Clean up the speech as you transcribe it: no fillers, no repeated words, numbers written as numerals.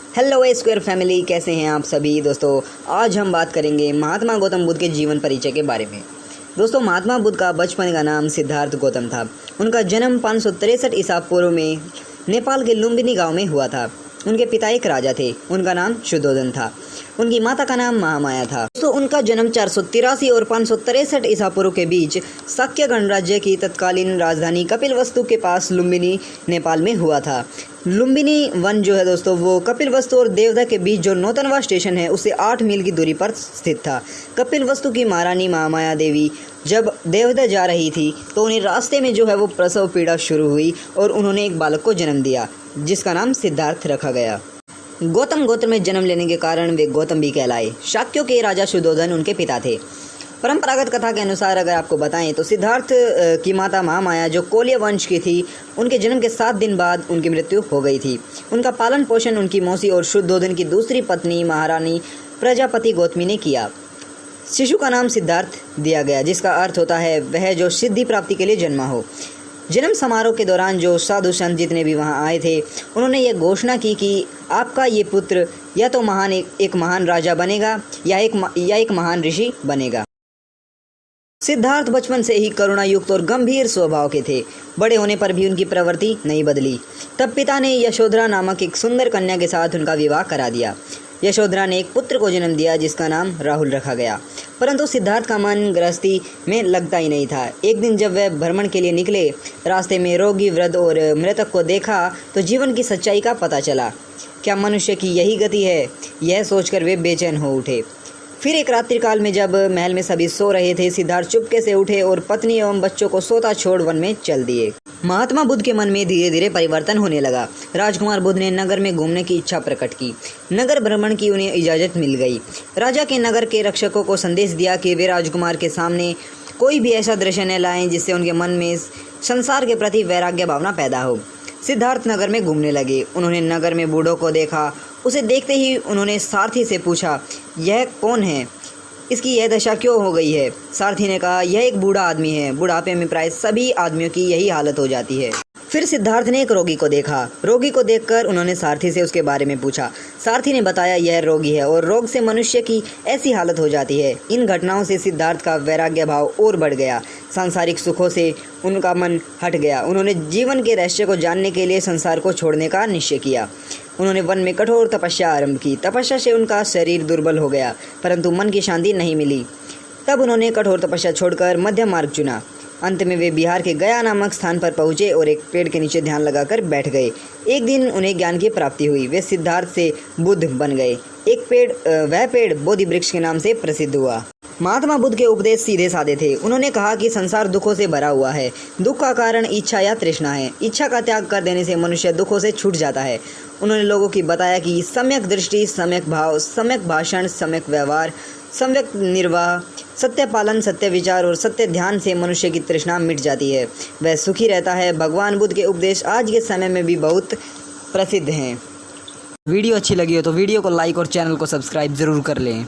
Hello ए square family, कैसे हैं आप सभी दोस्तों। आज हम बात करेंगे महात्मा गौतम बुद्ध के जीवन परिचय के बारे में। दोस्तों, महात्मा बुद्ध का बचपन का नाम सिद्धार्थ गौतम था। उनका जन्म 563 ईसा पूर्व में नेपाल के लुम्बिनी गांव में हुआ था। उनके पिता एक राजा थे, उनका नाम शुद्धोधन था। उनकी माता का नाम महामाया था। दोस्तों, उनका जन्म 483 और 563 ईसा पूर्व के बीच शाक्य गणराज्य की तत्कालीन राजधानी कपिलवस्तु के पास लुम्बिनी नेपाल में हुआ था। लुम्बिनी वन जो है दोस्तों, वो कपिलवस्तु और देवदा के बीच जो नौतनवा स्टेशन है उससे 8 मील की दूरी पर स्थित था। कपिलवस्तु की महारानी महामाया देवी जब देवदा जा रही थी तो उन्हें रास्ते में जो है वो प्रसव पीड़ा शुरू हुई और उन्होंने एक बालक को जन्म दिया जिसका नाम सिद्धार्थ रखा गया। गौतम गोत्र में जन्म लेने के कारण वे गौतम भी कहलाए। शाक्यों के राजा शुद्धोधन उनके पिता थे। परंपरागत कथा के अनुसार अगर आपको बताएं तो सिद्धार्थ की माता महामाया जो कोल्य वंश की थी, उनके जन्म के 7 दिन बाद उनकी मृत्यु हो गई थी। उनका पालन पोषण उनकी मौसी और शुद्धोधन की दूसरी पत्नी महारानी प्रजापति गौतमी ने किया। शिशु का नाम सिद्धार्थ दिया गया, जिसका अर्थ होता है वह जो सिद्धि प्राप्ति के लिए जन्मा हो। जन्म समारोह के दौरान जो साधु संत जितने भी वहां आए थे, उन्होंने ये घोषणा की कि आपका ये पुत्र या तो एक महान राजा बनेगा या एक महान ऋषि बनेगा। सिद्धार्थ बचपन से ही करुणायुक्त और गंभीर स्वभाव के थे। बड़े होने पर भी उनकी प्रवृत्ति नहीं बदली। तब पिता ने यशोधरा नामक एक सुंदर कन्या के साथ उनका विवाह करा दिया। यशोधरा ने एक पुत्र को जन्म दिया जिसका नाम राहुल रखा गया। परंतु सिद्धार्थ का मन गृहस्थी में लगता ही नहीं था। एक दिन जब वह भ्रमण के लिए निकले, रास्ते में रोगी, वृद्ध और मृतक को देखा तो जीवन की सच्चाई का पता चला। क्या मनुष्य की यही गति है? यह सोचकर वे बेचैन हो उठे। फिर एक रात्रिकाल में जब महल में सभी सो रहे थे, सिद्धार्थ चुपके से उठे और पत्नी एवं बच्चों को सोता छोड़ वन में चल दिए। महात्मा बुद्ध के मन में धीरे धीरे परिवर्तन होने लगा। राजकुमार बुद्ध ने नगर में घूमने की इच्छा प्रकट की। नगर भ्रमण की उन्हें इजाज़त मिल गई। राजा के नगर के रक्षकों को संदेश दिया कि वे राजकुमार के सामने कोई भी ऐसा दृश्य न लाएं जिससे उनके मन में संसार के प्रति वैराग्य भावना पैदा हो। सिद्धार्थ नगर में घूमने लगे। उन्होंने नगर में बूढ़ों को देखा। उसे देखते ही उन्होंने सारथी से पूछा, यह कौन है? इसकी यह दशा क्यों हो गई है? सारथी ने कहा, यह एक बूढ़ा आदमी है। बुढ़ापे में प्राय सभी आदमियों की यही हालत हो जाती है। फिर सिद्धार्थ ने एक रोगी को देखा। रोगी को देखकर उन्होंने सारथी से उसके बारे में पूछा। सारथी ने बताया, यह रोगी है और रोग से मनुष्य की ऐसी हालत हो जाती है। इन घटनाओं से सिद्धार्थ का वैराग्य भाव और बढ़ गया। सांसारिक सुखों से उनका मन हट गया। उन्होंने जीवन के रहस्य को जानने के लिए संसार को छोड़ने का निश्चय किया। उन्होंने वन में कठोर तपस्या आरंभ की। तपस्या से उनका शरीर दुर्बल हो गया, परंतु मन की शांति नहीं मिली। तब उन्होंने कठोर तपस्या छोड़कर मध्यम मार्ग चुना। अंत में वे बिहार के गया नामक स्थान पर पहुँचे और एक पेड़ के नीचे ध्यान लगाकर बैठ गए। एक दिन उन्हें ज्ञान की प्राप्ति हुई। वे सिद्धार्थ से बुद्ध बन गए। वह पेड़ बोधि वृक्ष के नाम से प्रसिद्ध हुआ। महात्मा बुद्ध के उपदेश सीधे साधे थे। उन्होंने कहा कि संसार दुखों से भरा हुआ है। दुख का कारण इच्छा या तृष्णा है। इच्छा का त्याग कर देने से मनुष्य दुखों से छूट जाता है। उन्होंने लोगों की बताया कि सम्यक दृष्टि, सम्यक भाव, सम्यक भाषण, सम्यक व्यवहार, सम्यक निर्वाह, सत्य पालन, सत्य विचार और सत्य ध्यान से मनुष्य की तृष्णा मिट जाती है। वह सुखी रहता है। भगवान बुद्ध के उपदेश आज के समय में भी बहुत प्रसिद्ध हैं। वीडियो अच्छी लगी हो तो वीडियो को लाइक और चैनल को सब्सक्राइब ज़रूर कर लें।